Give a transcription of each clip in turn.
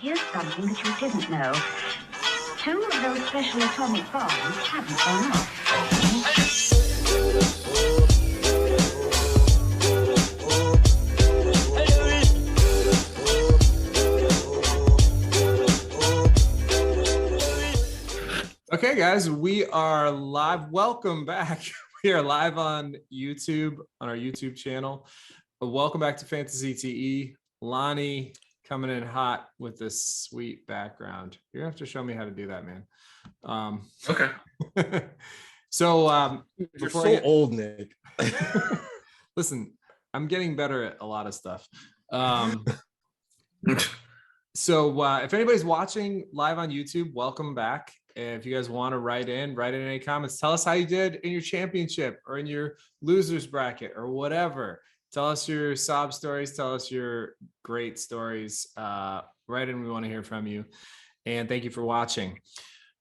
here's something that you didn't know. 2 of those special atomic bombs haven't gone off. Okay, guys, we are live. Welcome back. We are live on YouTube, on our YouTube channel. Welcome back to Fantasy TE. Lonnie coming in hot with this sweet background. You're gonna have to show me how to do that, man. Okay. So you're so old, Nick. Listen, I'm getting better at a lot of stuff. So if anybody's watching live on YouTube, welcome back. If you guys want to write in any comments. Tell us how you did in your championship or in your losers bracket or whatever. Tell us your sob stories. Tell us your great stories. Write in. We want to hear from you. And thank you for watching.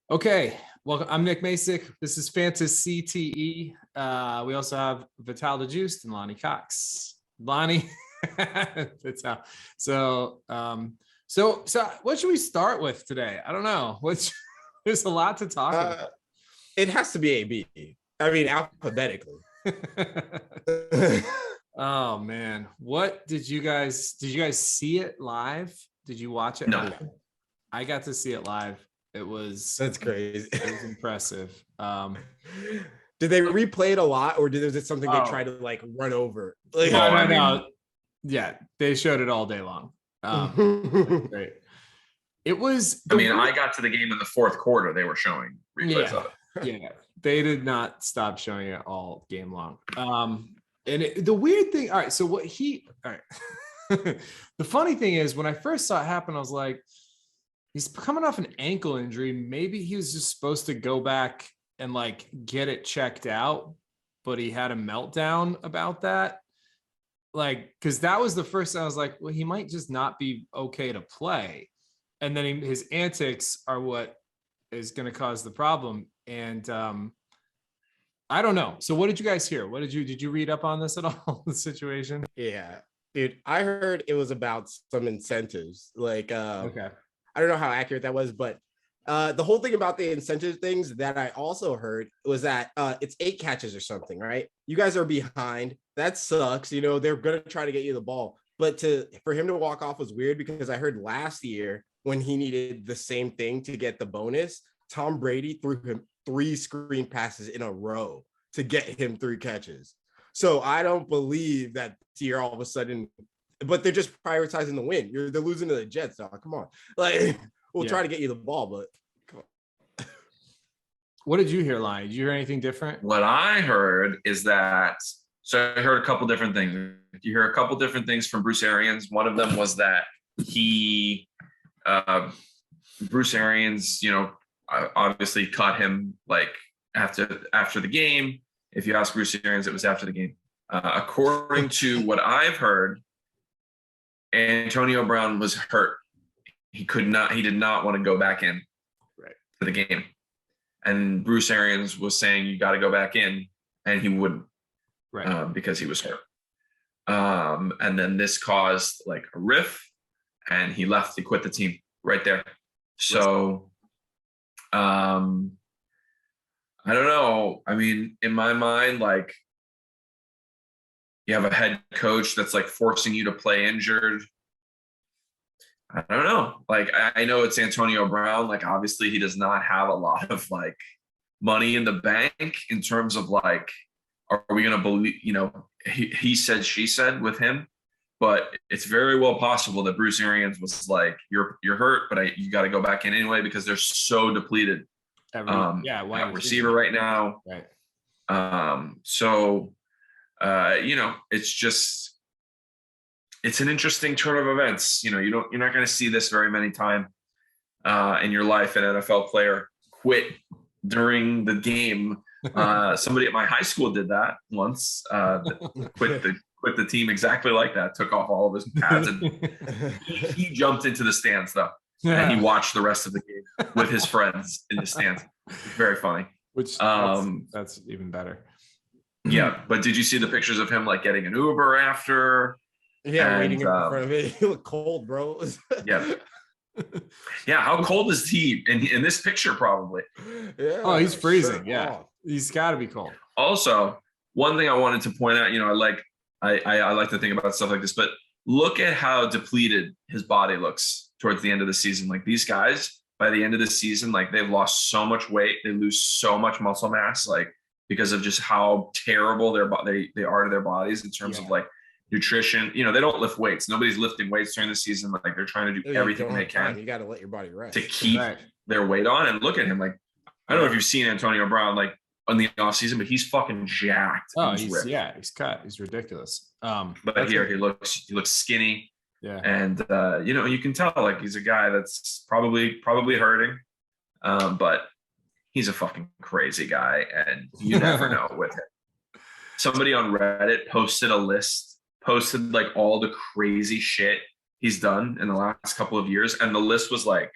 Okay. Welcome. I'm Nick Masick. This is Fantasy TE. We also have Vital the Juiced and Lonnie Cox. Lonnie. Vital. So what should we start with today? I don't know. There's a lot to talk about. It has to be AB. I mean, alphabetically. Oh man, what did you guys see it live? Did you watch it? No. I got to see it live. That's crazy. It was impressive. Did they replay it a lot, or was it something they tried to like run over? Like, no. Yeah, they showed it all day long. Great. It was. I got to the game in the fourth quarter. They were showing replays of it. Yeah, they did not stop showing it all game long. The weird thing. All right, so all right. The funny thing is, when I first saw it happen, I was like, he's coming off an ankle injury. Maybe he was just supposed to go back and like get it checked out, but he had a meltdown about that. Like, because that was the first thing I was like, well, he might just not be okay to play. And then his antics are what is going to cause the problem. And I don't know. So what did you guys hear? Did you read up on this at all? The situation? Yeah, dude, I heard it was about some incentives. Like, okay. I don't know how accurate that was, but the whole thing about the incentive things that I also heard was that it's 8 catches or something, right? You guys are behind. That sucks. You know, they're going to try to get you the ball. But for him to walk off was weird because I heard last year when he needed the same thing to get the bonus, Tom Brady threw him 3 screen passes in a row to get him 3 catches. So I don't believe that here all of a sudden, but they're just prioritizing the win. They're losing to the Jets, dog. Come on. Like, we'll try to get you the ball, but come on. What did you hear, Lonnie? Did you hear anything different? What I heard is that, so I heard a couple different things. You hear a couple different things from Bruce Arians. One of them was that Bruce Arians, obviously caught him like after the game. If you ask Bruce Arians, it was after the game. According to what I've heard, Antonio Brown was hurt. He did not want to go back in for the game. And Bruce Arians was saying, you got to go back in, and he wouldn't because he was hurt. And then this caused like a riff, and he left. He quit the team right there. So, I don't know. I mean, in my mind, like, you have a head coach that's like forcing you to play injured. I don't know. Like, I know it's Antonio Brown. Like, obviously he does not have a lot of like money in the bank in terms of like, are we going to believe, he said, she said with him, but it's very well possible that Bruce Arians was like, you're hurt, but you got to go back in anyway, because they're so depleted. At receiver right now. Right. It's an interesting turn of events. You're not going to see this very many times in your life. An NFL player quit during the game. Somebody at my high school did that once. Quit the team exactly like that. Took off all of his pads and he jumped into the stands though. And he watched the rest of the game with his friends in the stands. Very funny. Which that's even better. Yeah, but did you see the pictures of him like getting an Uber after? Yeah, waiting in front of it. He looked cold, bro. Yeah. Yeah, how cold is he in this picture? Probably. Yeah, Oh, he's freezing. shirt Yeah, off. he's got to be cold. Also, one thing I wanted to point out, I like to think about stuff like this, but look at how depleted his body looks towards the end of the season. Like these guys, by the end of the season, like they've lost so much weight, they lose so much muscle mass, like because of just how terrible they are to their bodies in terms of like nutrition. They don't lift weights. Nobody's lifting weights during the season. Like they're trying to do everything they can. You got to let your body rest To keep their weight on. And look at him. Like, I don't know if you've seen Antonio Brown like on the off season, but he's fucking jacked. Oh, he's cut. He's ridiculous. But here he looks skinny. Yeah. And you can tell like he's a guy that's probably hurting. But he's a fucking crazy guy, and you never know with him. Somebody on Reddit posted like all the crazy shit he's done in the last couple of years, and the list was like,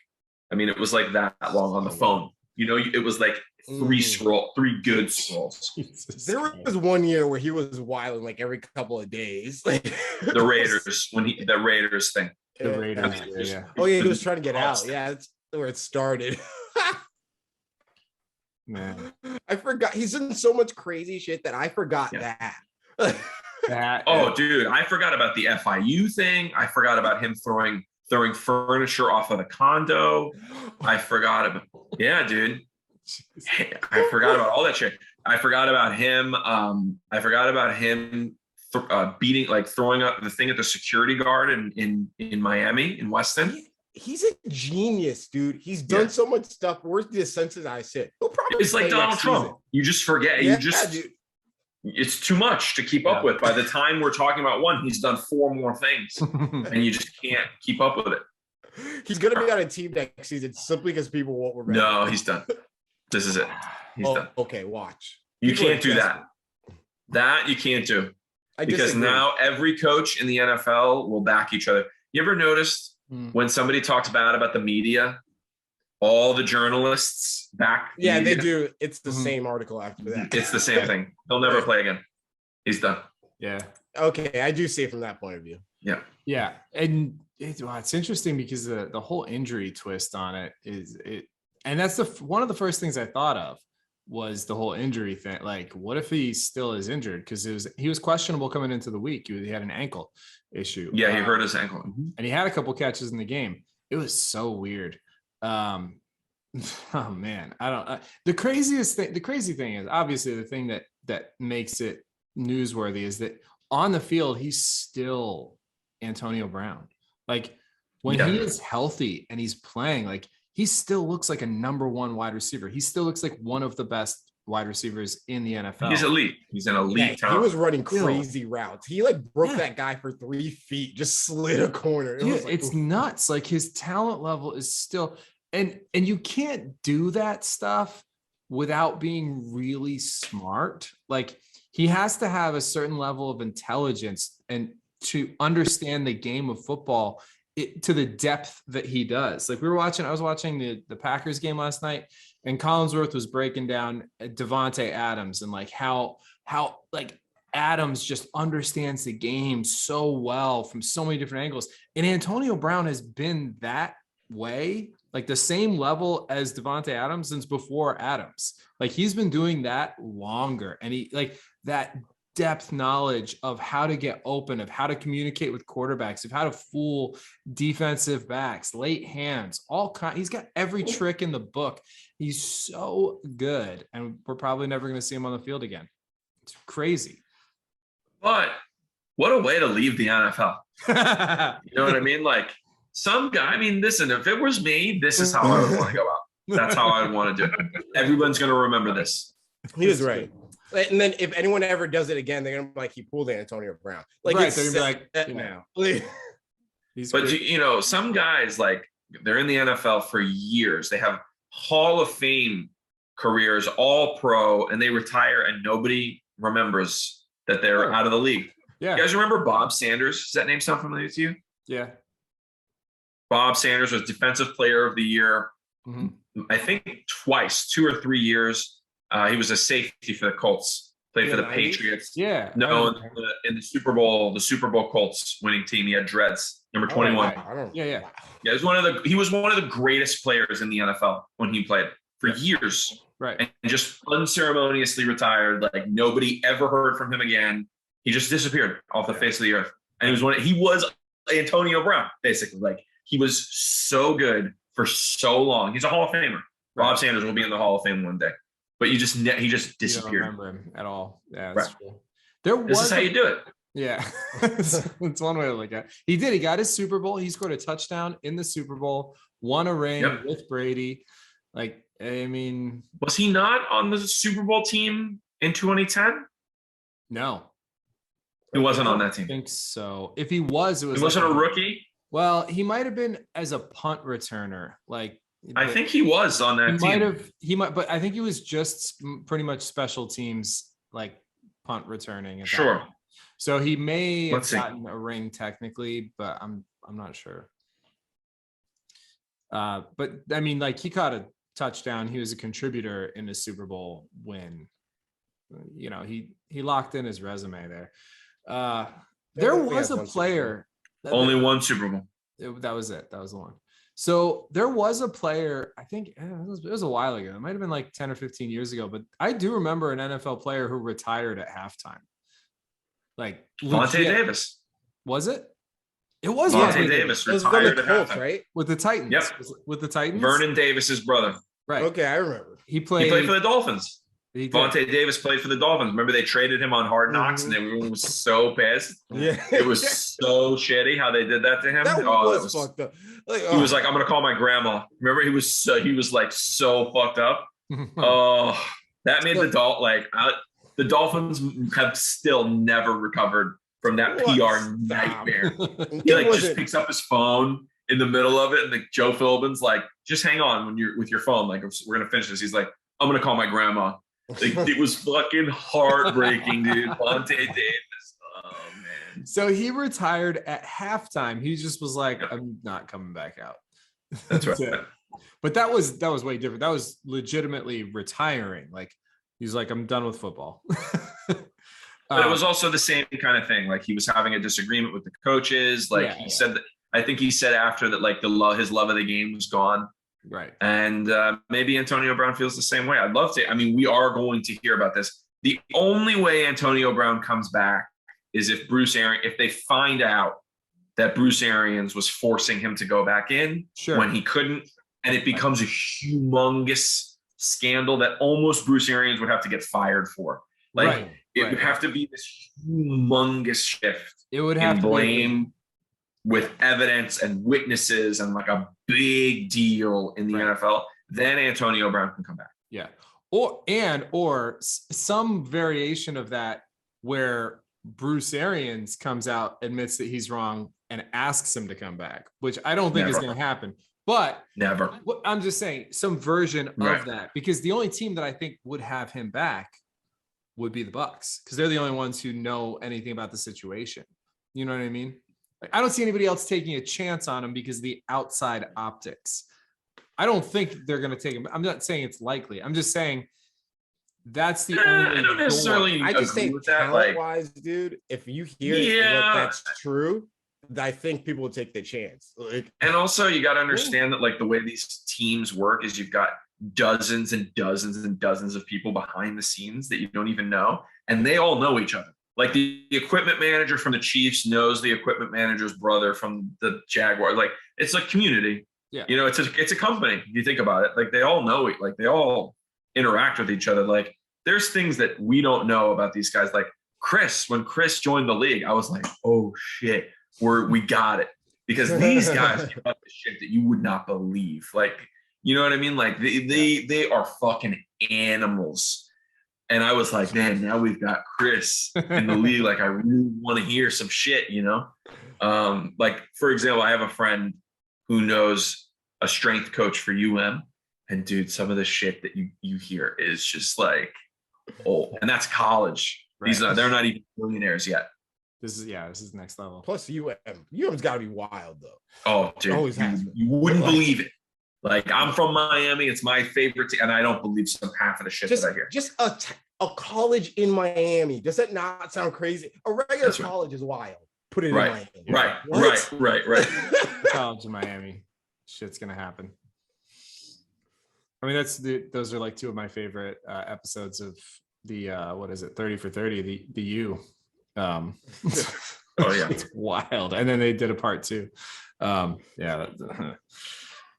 it was like that long on the phone. It was like three good scrolls. There was one year where he was wilding like every couple of days. Like the Raiders, the Raiders thing. The Raiders, yeah. Oh yeah, he was trying to get out. Yeah, that's where it started. Man, I forgot. He's done so much crazy shit that I forgot that. Dude, I forgot about the FIU thing. I forgot about him throwing furniture off of the condo. I forgot about dude. I forgot about all that shit. I forgot about him. Beating, like throwing up the thing at the security guard in Miami, in Weston. He's a genius, dude. He's done so much stuff. Where's the desensitized shit? It's like Donald Trump. You just forget. Dude. It's too much to keep up with. By the time we're talking about one, he's done 4 more things, and you just can't keep up with it. He's gonna be on a team next season simply because people won't remember. No, he's done. This is it. He's done. Okay, watch. You can't do that. That you can't do. Because now every coach in the NFL will back each other. You ever noticed when somebody talks bad about the media, all the journalists back? Yeah, they do. It's the same article after that. It's the same thing. He'll never play again. He's done. Yeah. Okay, I do see it from that point of view. Yeah. Yeah, and it's interesting because the whole injury twist on it is it, and that's one of the first things I thought of was the whole injury thing. Like, what if he still is injured? Because he was questionable coming into the week. He had an ankle issue. Yeah, he hurt his ankle, and he had a couple catches in the game. It was so weird. Oh man, the crazy thing is obviously the thing that makes it newsworthy is that on the field he's still Antonio Brown. Like when he is healthy and he's playing, like he still looks like a number 1 wide receiver. He still looks like one of the best wide receivers in the NFL. He's elite. He's an elite talent. He was running crazy routes. He like broke that guy for 3 feet, just slid a corner. It's nuts. Like his talent level is still, and you can't do that stuff without being really smart. Like he has to have a certain level of intelligence and to understand the game of football to the depth that he does. Like I was watching the Packers game last night, and Collinsworth was breaking down Devontae Adams and like how like Adams just understands the game so well from so many different angles. And Antonio Brown has been that way, like the same level as Devontae Adams since before Adams. Like he's been doing that longer, and he like that depth knowledge of how to get open, of how to communicate with quarterbacks, of how to fool defensive backs, late hands, he's got every trick in the book. He's so good, and we're probably never going to see him on the field again. It's crazy. But what a way to leave the NFL. You know what I mean? Like some guy, listen, if it was me, this is how I would want to go out. That's how I would want to do it. Everyone's going to remember this. He was right. And then if anyone ever does it again, they're gonna be like, he pulled Antonio Brown. Like, right, they're gonna be like, now. But some guys, like they're in the NFL for years. They have Hall of Fame careers, all pro, and they retire and nobody remembers that they're out of the league. Yeah. You guys remember Bob Sanders? Does that name sound familiar to you? Yeah. Bob Sanders was Defensive Player of the Year, I think twice, 2 or 3 years. He was a safety for the Colts. Played for the 90s? Patriots. Yeah. No, in the Super Bowl Colts winning team, he had dreads. Number 21. Yeah. Yeah, he was one of the greatest players in the NFL when he played for years. Right. And just unceremoniously retired. Like nobody ever heard from him again. He just disappeared off the face of the earth. And he was Antonio Brown, basically. Like he was so good for so long. He's a Hall of Famer. Rob Sanders will be in the Hall of Fame one day. But he just disappeared. You don't remember him at all. Yeah, that's true. This is how you do it. Yeah. It's one way to look at it. He did. He got his Super Bowl. He scored a touchdown in the Super Bowl, won a ring with Brady. Like, I mean, was he not on the Super Bowl team in 2010? No. He wasn't on that team. I think so. If he was, he wasn't a rookie. Well, he might have been as a punt returner. Like, I think he was on that team. But I think he was just pretty much special teams, like punt returning. Sure. So he may have gotten a ring technically, but I'm not sure. But I mean, like he caught a touchdown. He was a contributor in the Super Bowl win. You know, he locked in his resume there. There was a player. Only one Super Bowl. That was it. That was the one. So there was a player, I think it was a while ago. It might have been like 10 or 15 years ago, but I do remember an NFL player who retired at halftime. Like Vontae Davis. Was it? It was Vontae Davis retired at Colts, halftime. Right? With the Titans. Yep. With the Titans. Vernon Davis's brother. Right. Okay, I remember. He played for the Dolphins. Vontae Davis played for the Dolphins. Remember they traded him on Hard Knocks and everyone was so pissed. Yeah. It was so shitty how they did that to him. That was fucked up. Like, he was like, I'm gonna call my grandma. Remember, he was like so fucked up. Oh, that made the Dolphins have still never recovered from that PR nightmare. He like just picks up his phone in the middle of it, and like Joe Philbin's like, just hang on when you're with your phone. Like, we're gonna finish this. He's like, I'm gonna call my grandma. Like, it was fucking heartbreaking, dude. Vontae Davis. Oh man. So he retired at halftime. He just was like, I'm not coming back out. That's right. But that was way different. That was legitimately retiring. Like he's like, I'm done with football. But it was also the same kind of thing. Like he was having a disagreement with the coaches. Like he said that, I think he said after that, like his love of the game was gone. Right. And maybe Antonio Brown feels the same way. I'd love to. I mean, we are going to hear about this. The only way Antonio Brown comes back is if they find out that Bruce Arians was forcing him to go back in when he couldn't. And it becomes a humongous scandal that almost Bruce Arians would have to get fired for. Like it would have to be this humongous shift. It would have blame with evidence and witnesses and like a big deal in the NFL. Then Antonio Brown can come back. Yeah. Or some variation of that where Bruce Arians comes out, admits that he's wrong, and asks him to come back, which I don't think is going to happen. But I'm just saying some version of that, because the only team that I think would have him back would be the Bucs, because they're the only ones who know anything about the situation. You know what I mean? Like, I don't see anybody else taking a chance on him because of the outside optics. I don't think they're going to take him. I'm not saying it's likely. I'm just saying that's the only. I don't necessarily I just think talent-wise, dude, if you hear that that's true, I think people would take the chance. And also, you got to understand that like the way these teams work is you've got dozens and dozens and dozens of people behind the scenes that you don't even know, and they all know each other. Like the equipment manager from the Chiefs knows the equipment manager's brother from the Jaguars. Like it's a community. Yeah. You know, it's a company. If you think about it, like they all know it. Like they all interact with each other. Like there's things that we don't know about these guys. Like when Chris joined the league, I was like, oh shit, we got it. Because these guys give up the shit that you would not believe. Like, you know what I mean? Like they are fucking animals. And I was like, man, now we've got Chris in the league. Like, I really want to hear some shit, you know? Like, for example, I have a friend who knows a strength coach for UM. And dude, some of the shit that you hear is just like, oh, and that's college. Right. They're not even millionaires yet. This is next level. Plus UM's got to be wild though. Oh, dude, you wouldn't believe it. Like, I'm from Miami. It's my favorite team, and I don't believe half of the shit that I hear. Just a college in Miami. Does that not sound crazy? A regular college is wild. Put it in Miami. Right. College in Miami. Shit's gonna happen. I mean, those are like two of my favorite episodes of the what is it, 30 for 30, the U. Oh yeah, it's wild. And then they did a part 2.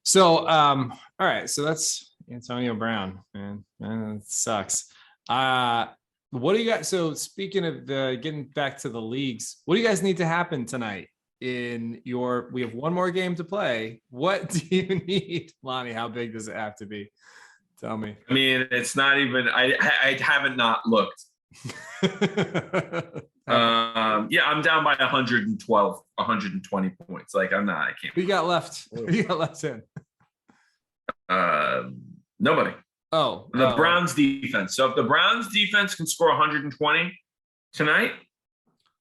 So all right, so that's Antonio Brown, man. It sucks. What do you got? So speaking of getting back to the leagues, what do you guys need to happen tonight? We have one more game to play. What do you need, Lonnie? How big does it have to be? Tell me. I mean, it's not even. I haven't not looked. Yeah, I'm down by 112, 120 points. Like I'm not. I can't. Who you got left? Who you got left in? Nobody. The Browns defense. So if the Browns defense can score 120 tonight,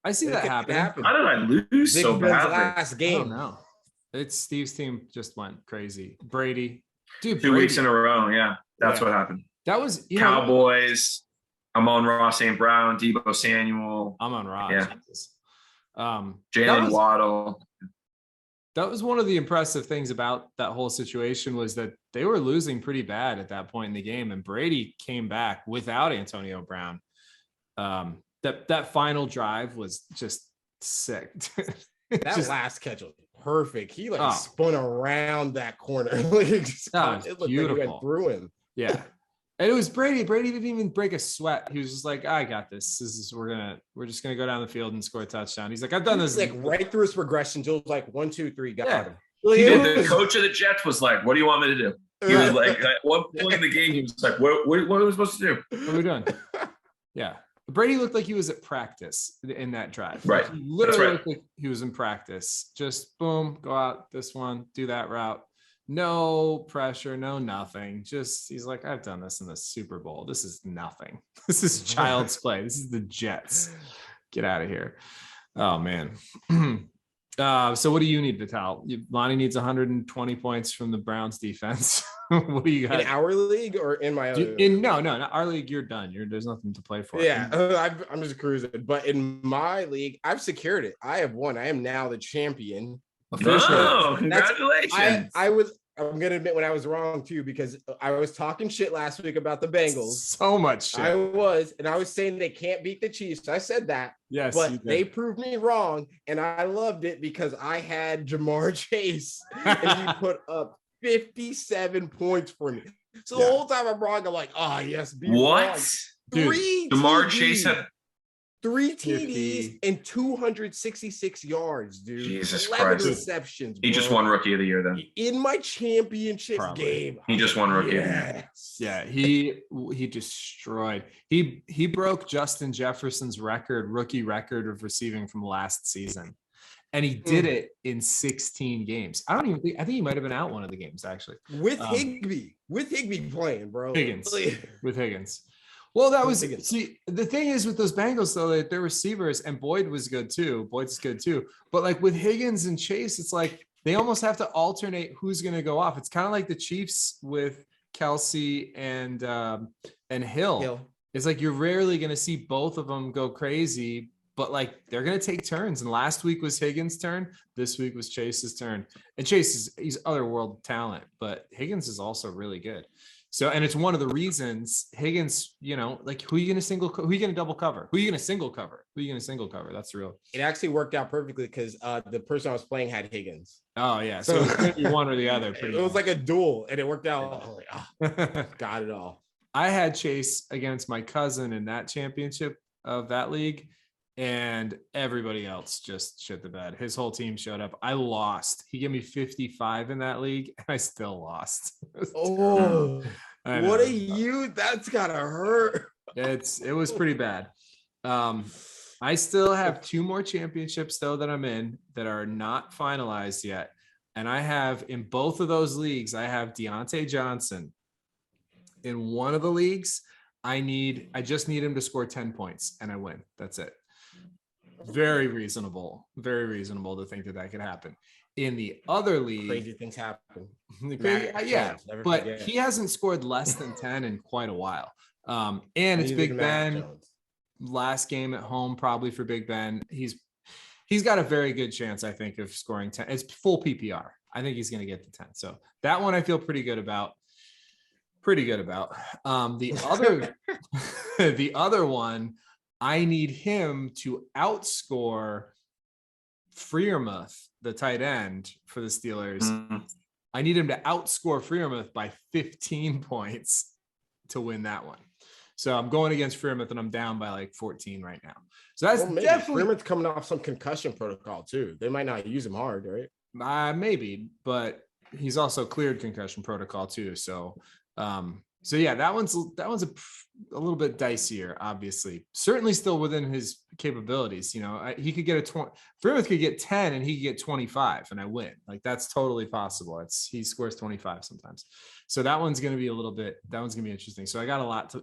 I see that happen. How did I lose Big so Ben's badly? last game. No, it's Steve's team just went crazy. Brady, dude, 2 weeks in a row. Yeah, that's what happened. That was Cowboys. I'm on Ross St. Brown, Deebo Samuel. I'm on Ross. Yeah. Jalen Waddle. That was one of the impressive things about that whole situation was that they were losing pretty bad at that point in the game, and Brady came back without Antonio Brown. That final drive was just sick. That last catch was perfect. He spun around that corner. It looked like he went through him. Yeah. And it was Brady. Brady didn't even break a sweat. He was just like, I got this. We're just gonna go down the field and score a touchdown. He's like, I've done this. Like right through his progression till like 1, 2, 3, got him. The coach of the Jets was like, what do you want me to do? He was like, at one point in the game, he was like, what are we supposed to do? What are we doing? Yeah. Brady looked like he was at practice in that drive. Right. He literally looked like he was in practice. Just boom, go out this one, do that route. No pressure, no nothing. Just he's like, I've done this in the Super Bowl. This is nothing. This is child's play. This is the Jets. Get out of here. Oh man. So what do you need, Vital? Lonnie needs 120 points from the Browns defense. What do you got? In our league or in my other? No, not our league. You're done. There's nothing to play for. Yeah, I'm just cruising. But in my league, I've secured it. I have won. I am now the champion. Oh, congratulations. I'm gonna admit when I was wrong too, because I was talking shit last week about the Bengals. So much shit. I was saying they can't beat the Chiefs. I said that. Yes, but they proved me wrong, and I loved it because I had Jamar Chase, and he put up 57 points for me. So the whole time I'm wrong, I'm like, yes, be what? Wrong. Dude, Jamar Chase had 3 TDs and 266 yards, dude. Jesus 11 Christ. receptions. He just won Rookie of the Year then. In my championship game. He just won Rookie of the Year. Yeah, he destroyed. He broke Justin Jefferson's rookie record of receiving from last season. And he did it in 16 games. I think he might have been out one of the games actually. With Higbee playing, bro. With Higgins. Well, that was see the thing is with those Bengals though, that their receivers and Boyd's good too. But like with Higgins and Chase, it's like they almost have to alternate who's going to go off. It's kind of like the Chiefs with Kelsey and Hill. It's like you're rarely going to see both of them go crazy, but like they're going to take turns. And last week was Higgins' turn. This week was Chase's turn. And he's otherworld talent, but Higgins is also really good. So, and it's one of the reasons Higgins, like who are you going to double cover? Who are you going to single cover? That's real. It actually worked out perfectly because the person I was playing had Higgins. Oh yeah. So it's going to be one or the other. It was like a duel and it worked out. Got it all. I had Chase against my cousin in that championship of that league, and everybody else just shit the bed. His whole team showed up. I lost. He gave me 55 in that league, and I still lost. Oh, what are you? That's gotta hurt. It was pretty bad. I still have 2 more championships though that I'm in that are not finalized yet, and I have in both of those leagues. I have Deontay Johnson. In one of the leagues, I just need him to score 10 points, and I win. That's it. Very reasonable to think that could happen. In the other league, crazy things happen. Yeah, but he hasn't scored less than 10 in quite a while. And it's Big Ben. Last game at home, probably for Big Ben. He's got a very good chance, I think, of scoring 10. It's full PPR. I think he's going to get to 10. So that one I feel pretty good about. The other, the other one, I need him to outscore Freiermuth, the tight end for the Steelers. Mm-hmm. I need him to outscore Freiermuth by 15 points to win that one. So I'm going against Freiermuth and I'm down by like 14 right now. So that's definitely Freiermuth's coming off some concussion protocol too. They might not use him hard, right? Maybe, but he's also cleared concussion protocol too. So yeah, that one's a little bit dicier, obviously. Certainly still within his capabilities. You know, he could get Freiermuth could get 10 and he could get 25 and I win. Like that's totally possible. He scores 25 sometimes. So that one's going to be interesting. So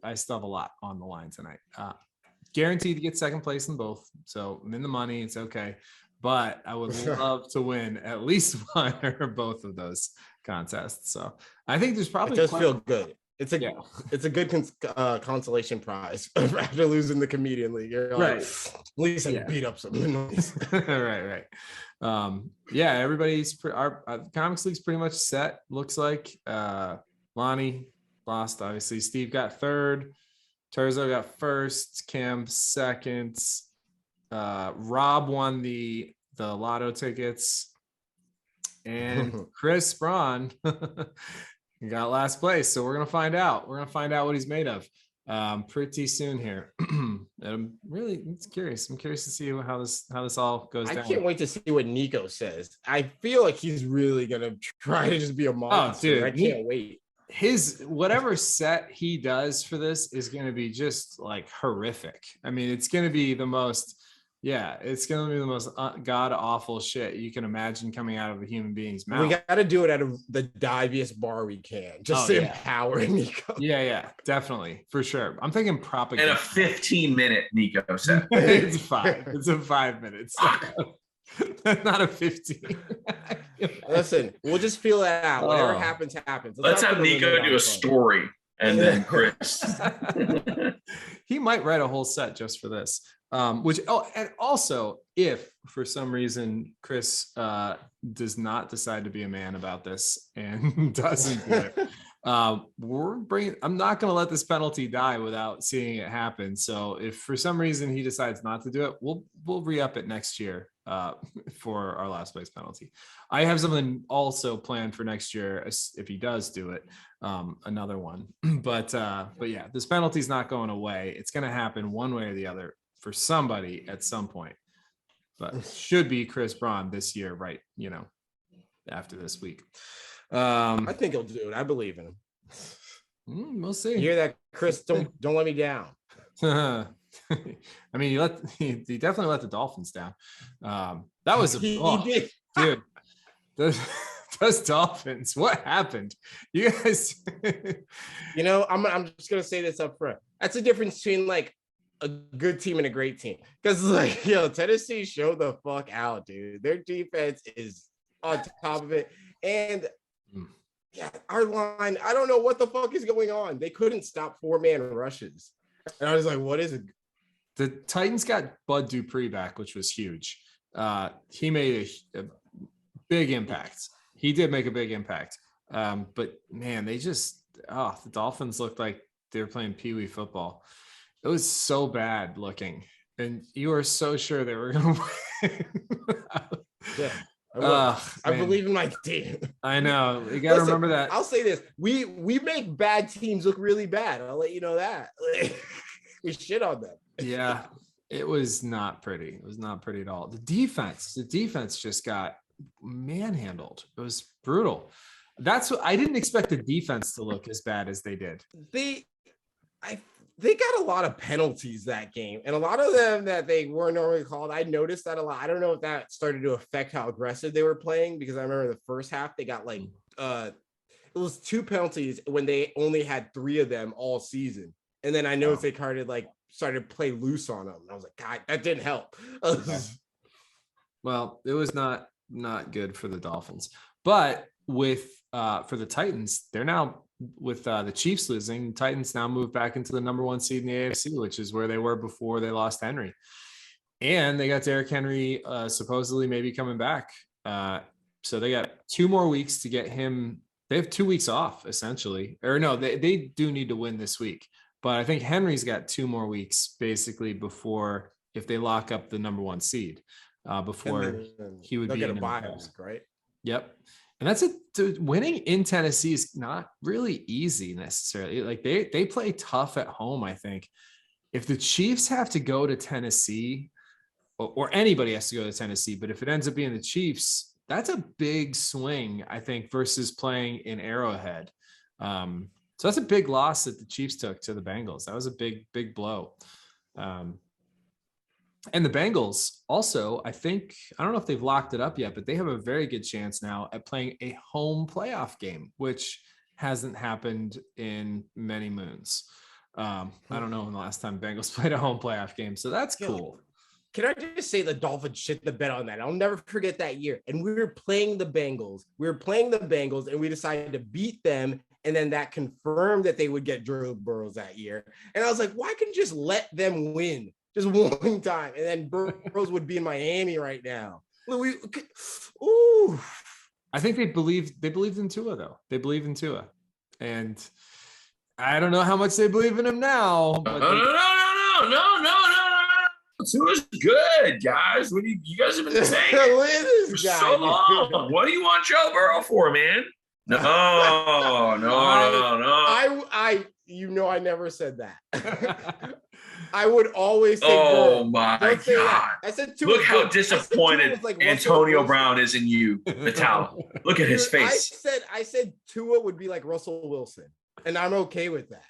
I still have a lot on the line tonight. Guaranteed to get second place in both. So I'm in the money. It's okay. But I would love to win at least one or both of those contests. So I think there's probably it does feel good. It's a good consolation prize after losing the comedian league. You're like, at least I beat up some noise. right. Everybody's our comics league's pretty much set. Looks like Lonnie lost, obviously. Steve got third. Terzo got first. Cam second. Rob won the lotto tickets, and Chris Braun got last place. So we're gonna find out. We're gonna find out what he's made of pretty soon here. And I'm really curious. I'm curious to see how this all goes down. I can't wait to see what Nico says. I feel like he's really gonna try to just be a monster. Oh, dude, I can't wait. His whatever set he does for this is going to be just like horrific. I mean, it's going to be the most god awful shit you can imagine coming out of a human being's mouth. We got to do it at the diviest bar we can, just to empower Nico. Yeah, definitely, for sure. I'm thinking propaganda. And a 15-minute Nico set. It's 5. It's a 5 minutes. Not a 15. Listen, we'll just feel that out. Whatever happens. Let's have Nico do a story and then Chris. He might write a whole set just for this. And also if for some reason Chris does not decide to be a man about this and doesn't do it, I'm not going to let this penalty die without seeing it happen. So if for some reason he decides not to do it, we'll re-up it next year for our last place penalty. I have something also planned for next year if he does do it, another one. But yeah, this penalty is not going away. It's going to happen one way or the other for somebody at some point. But should be Chris Braun this year, right? You know, after this week. I think he'll do it. I believe in him. We'll see. You hear that, Chris? Don't let me down. I mean, he definitely let the Dolphins down. That was he did. Dude. Those Dolphins, what happened? You guys, you know, I'm just gonna say this up front. That's the difference between like a good team and a great team. Because like, Tennessee showed the fuck out, dude. Their defense is on top of it, and yeah, our line. I don't know what the fuck is going on. They couldn't stop 4-man rushes, and I was like, what is it? The Titans got Bud Dupree back, which was huge. He made a big impact. He did make a big impact. But man, the Dolphins looked like they were playing Pee-wee football. It was so bad looking. And you were so sure they were going to win. Yeah. I believe in my team. I know. You got to remember that. I'll say this. We make bad teams look really bad. I'll let you know that. We shit on them. Yeah. It was not pretty. It was not pretty at all. The defense just got manhandled. It was brutal. That's what I didn't expect the defense to look as bad as they did. They got a lot of penalties that game, and a lot of them that they weren't normally called. I noticed that a lot. I don't know if that started to affect how aggressive they were playing, because I remember the first half they got like it was 2 penalties when they only had 3 of them all season. And then I noticed they started to play loose on them. I was like, God, that didn't help. Well, it was not good for the Dolphins. But with for the Titans, they're now with the Chiefs losing, Titans now move back into the number 1 seed in the AFC, which is where they were before they lost Henry. And they got Derrick Henry supposedly maybe coming back. So they got 2 more weeks to get him. They have 2 weeks off essentially, or no, they do need to win this week. But I think Henry's got 2 more weeks basically before, if they lock up the number 1 seed, before he would be in a bye week, right? Yep. And that's winning in Tennessee is not really easy necessarily. Like they play tough at home. I think if the Chiefs have to go to Tennessee, or anybody has to go to Tennessee, but if it ends up being the Chiefs, that's a big swing, I think, versus playing in Arrowhead. So that's a big loss that the Chiefs took to the Bengals. That was a big, big blow. And the Bengals also, I don't know if they've locked it up yet, but they have a very good chance now at playing a home playoff game, which hasn't happened in many moons. I don't know when the last time Bengals played a home playoff game. So that's cool. Can I just say the Dolphins shit the bed on that? I'll never forget that year. And we were playing the Bengals. And we decided to beat them. And then that confirmed that they would get Joe Burrows that year. And I was like, why couldn't you just let them win just one time? And then Burrows would be in Miami right now. Ooh. I think they believed in Tua, though. They believe in Tua. And I don't know how much they believe in him now. But No. Tua's good, guys. What you guys have been saying for so long? What do you want Joe Burrow for, man? No. I never said that. I would always say, oh my God. I said Tua. Look how disappointed Antonio Brown is in you, Vitale. Look at his face. I said Tua would be like Russell Wilson, and I'm okay with that.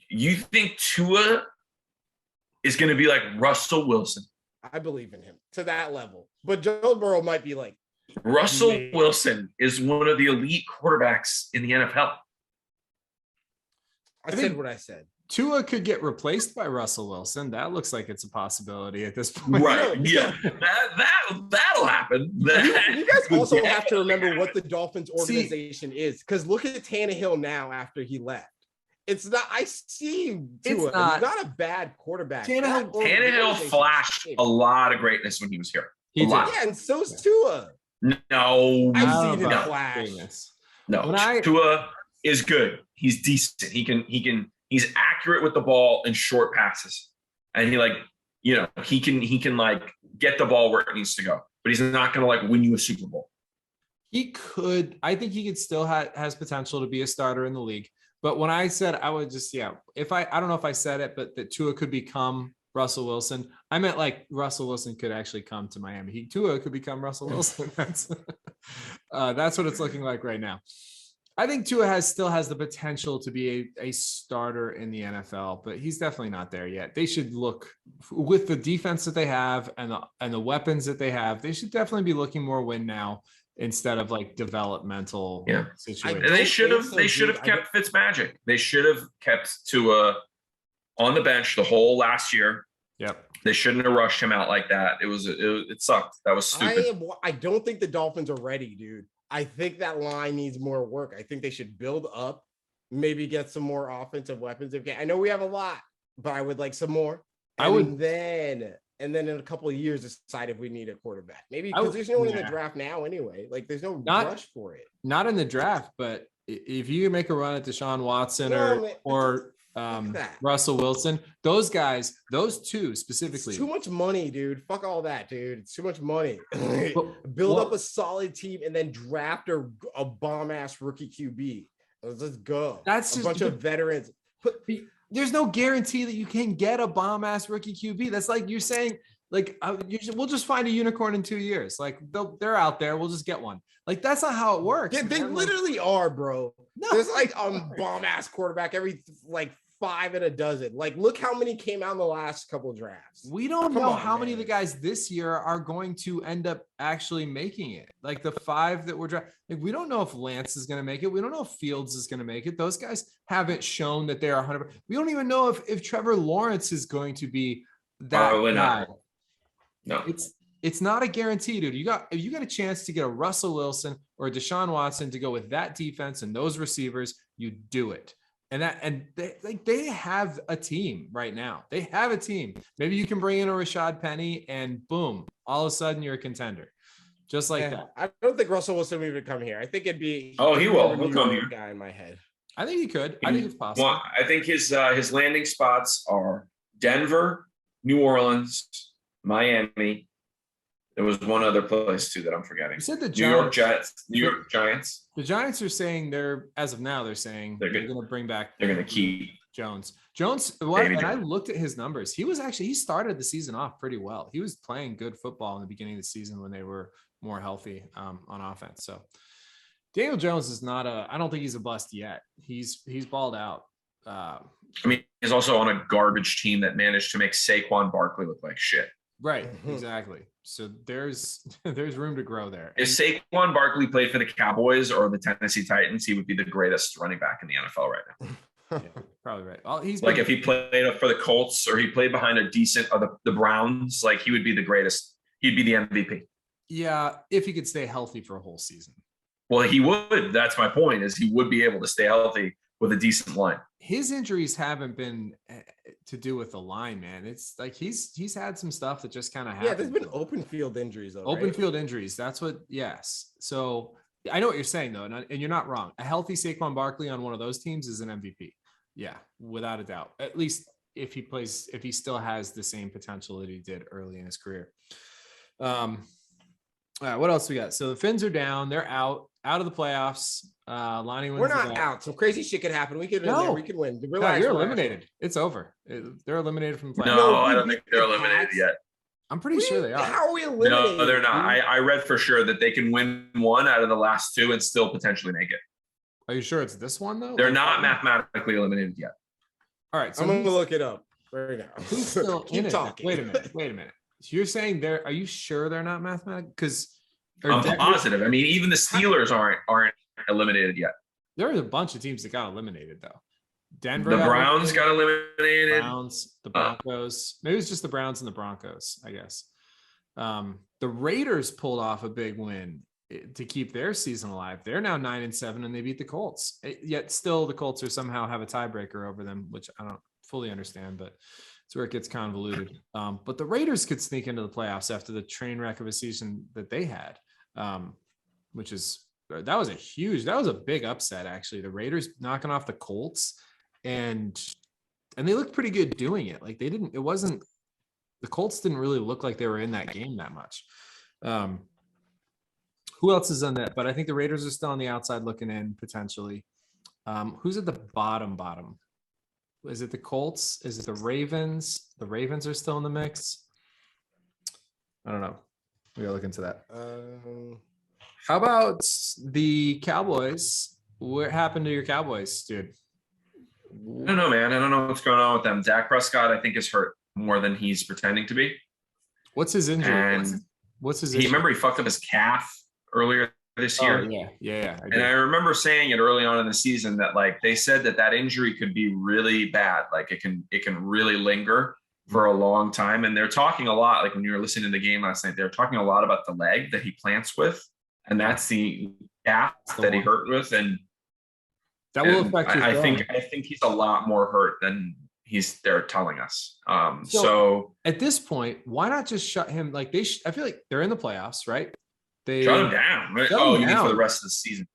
You think Tua is going to be like Russell Wilson? I believe in him to that level. But Joe Burrow might be like, Russell Wilson is one of the elite quarterbacks in the NFL. I said what I said. Tua could get replaced by Russell Wilson. That looks like it's a possibility at this point. Right. Yeah. That'll happen. You guys also have to remember what the Dolphins organization is. Because look at Tannehill now after he left. It's not. I see Tua. He's not a bad quarterback. Tannehill flashed a lot of greatness when he was here. Yeah, and so's Tua. No, I've seen him flash. No, Tua is good. He's decent. He's accurate with the ball in short passes, and he can like get the ball where it needs to go. But he's not going to like win you a Super Bowl. He could. I think he could still has potential to be a starter in the league. But when I said I would just, if I don't know if I said it, but that Tua could become Russell Wilson, I meant like Russell Wilson could actually come to Miami. Tua could become Russell Wilson. That's what it's looking like right now. I think Tua still has the potential to be a starter in the NFL, but he's definitely not there yet. They should look with the defense that they have and the weapons that they have. They should definitely be looking more win now, instead of like developmental situations. And they should have kept Fitzmagic. They should have kept Tua on the bench the whole last year. Yep. They shouldn't have rushed him out like that. It sucked. That was stupid. I don't think the Dolphins are ready, dude. I think that line needs more work. I think they should build up, maybe get some more offensive weapons. I know we have a lot, but I would like some more. And then in a couple of years, decide if we need a quarterback. Maybe because there's no one in the draft now anyway. Like there's no rush for it. Not in the draft, but if you make a run at Deshaun Watson or Russell Wilson, those guys, those two specifically. It's too much money, dude. Fuck all that, dude. It's too much money. Build up a solid team and then draft a bomb-ass rookie QB. Let's go. That's a bunch of veterans. There's no guarantee that you can get a bomb-ass rookie QB. That's like you're saying, like, we'll just find a unicorn in 2 years. Like, they're out there. We'll just get one. Like, that's not how it works. Yeah, they literally are, bro. No. There's like a bomb-ass quarterback every, like, 5 in a dozen. Like, look how many came out in the last couple of drafts. We don't know how many of the guys this year are going to end up actually making it. Like the 5 that were drafted. Like, we don't know if Lance is going to make it. We don't know if Fields is going to make it. Those guys haven't shown that they're 100%. We don't even know if Trevor Lawrence is going to be that guy. No, it's not a guarantee, dude. If you got a chance to get a Russell Wilson or a Deshaun Watson to go with that defense and those receivers, you do it. And they have a team right now. They have a team. Maybe you can bring in a Rashad Penny and boom, all of a sudden you're a contender. Just like that. I don't think Russell Wilson would even come here. I think it'd be he will. He'll come here. Guy in my head. I think he could. I think it's possible. Well, I think his landing spots are Denver, New Orleans, Miami. There was one other place too that I'm forgetting. You said the Giants. New York Giants. The Giants are saying as of now, they're saying they're going to bring back. They're going to keep Jones. I looked at his numbers. He started the season off pretty well. He was playing good football in the beginning of the season when they were more healthy on offense. So Daniel Jones is not I don't think he's a bust yet. He's balled out. I mean, he's also on a garbage team that managed to make Saquon Barkley look like shit. Right, exactly. So there's room to grow there. If Saquon Barkley played for the Cowboys or the Tennessee Titans, he would be the greatest running back in the NFL right now. Yeah, probably right. Well, if he played for the Colts or he played behind a decent the Browns, like he would be the greatest. He'd be the MVP. Yeah, if he could stay healthy for a whole season. Well, he would. That's my point. Is he would be able to stay healthy with a decent line. His injuries haven't been to do with the line, man. It's like he's had some stuff that just kind of happened. Yeah, there's been open field injuries. Field injuries. That's what. Yes. So I know what you're saying though, and you're not wrong. A healthy Saquon Barkley on one of those teams is an MVP. Yeah, without a doubt. At least if he still has the same potential that he did early in his career. All right, what else we got? So the Finns are down. They're out of the playoffs. Lonnie wins. We're not out. Some crazy shit could happen. We could win. Relax, you're eliminated. It's over. They're eliminated from the playoffs. No, I don't think they're eliminated yet. I'm pretty sure they are. How are we eliminated? No, they're not. I read for sure that they can win one out of the last two and still potentially make it. Are you sure it's this one though? They're not mathematically eliminated yet. All right, so I'm going to look it up right now. Who's still Keep in talking. Wait a minute. So you're saying are you sure they're not mathematically? Because I'm positive. I mean, even the Steelers aren't eliminated yet. There are a bunch of teams that got eliminated though. Denver, the Browns got eliminated. The Broncos. Maybe it's just the Browns and the Broncos, I guess. The Raiders pulled off a big win to keep their season alive. They're now 9-7 and they beat the Colts. Yet still the Colts are somehow have a tiebreaker over them, which I don't fully understand, but it's where it gets convoluted. But the Raiders could sneak into the playoffs after the train wreck of a season that they had, that was a big upset actually. The Raiders knocking off the Colts and they looked pretty good doing it. Like the Colts didn't really look like they were in that game that much. Who else is on that? But I think the Raiders are still on the outside looking in potentially. Who's at the bottom? Is it the Colts? Is it the Ravens? The Ravens are still in the mix. I don't know. We gotta look into that. How about the Cowboys? What happened to your Cowboys, dude? I don't know, man. I don't know what's going on with them. Dak Prescott, I think, is hurt more than he's pretending to be. What's his injury? And what's his issue? Remember he fucked up his calf earlier this year? Yeah. I remember saying it early on in the season that like they said that injury could be really bad. Like it can really linger for a long time. And they're talking a lot, like when you were listening to the game last night, they're talking a lot about the leg that he plants with. And that's the calf that he hurt with. And that will affect his I think he's a lot more hurt than they're telling us. So at this point, why not just shut him? Like I feel like they're in the playoffs, right? They shut him down. You mean for the rest of the season?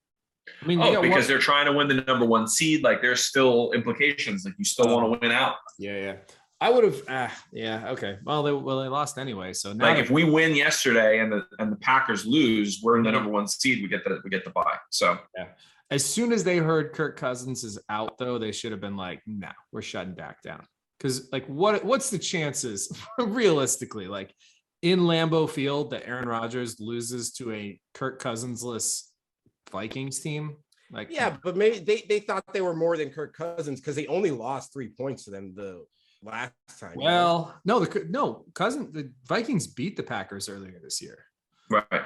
I mean, because they're trying to win the number one seed. Like there's still implications. Like you still want to win out. Yeah. I would have. Okay. Well, they lost anyway. So now if we win yesterday and the Packers lose, we're in the number one seed. We get the bye. So yeah. As soon as they heard Kirk Cousins is out, though, they should have been like, "No, we're shutting Dak down." Because like, what's the chances realistically, like in Lambeau Field, that Aaron Rodgers loses to a Kirk Cousins-less Vikings team? Like, yeah, but maybe they thought they were more than Kirk Cousins because they only lost 3 points to them the last time. Well, the Vikings beat the Packers earlier this year. Right?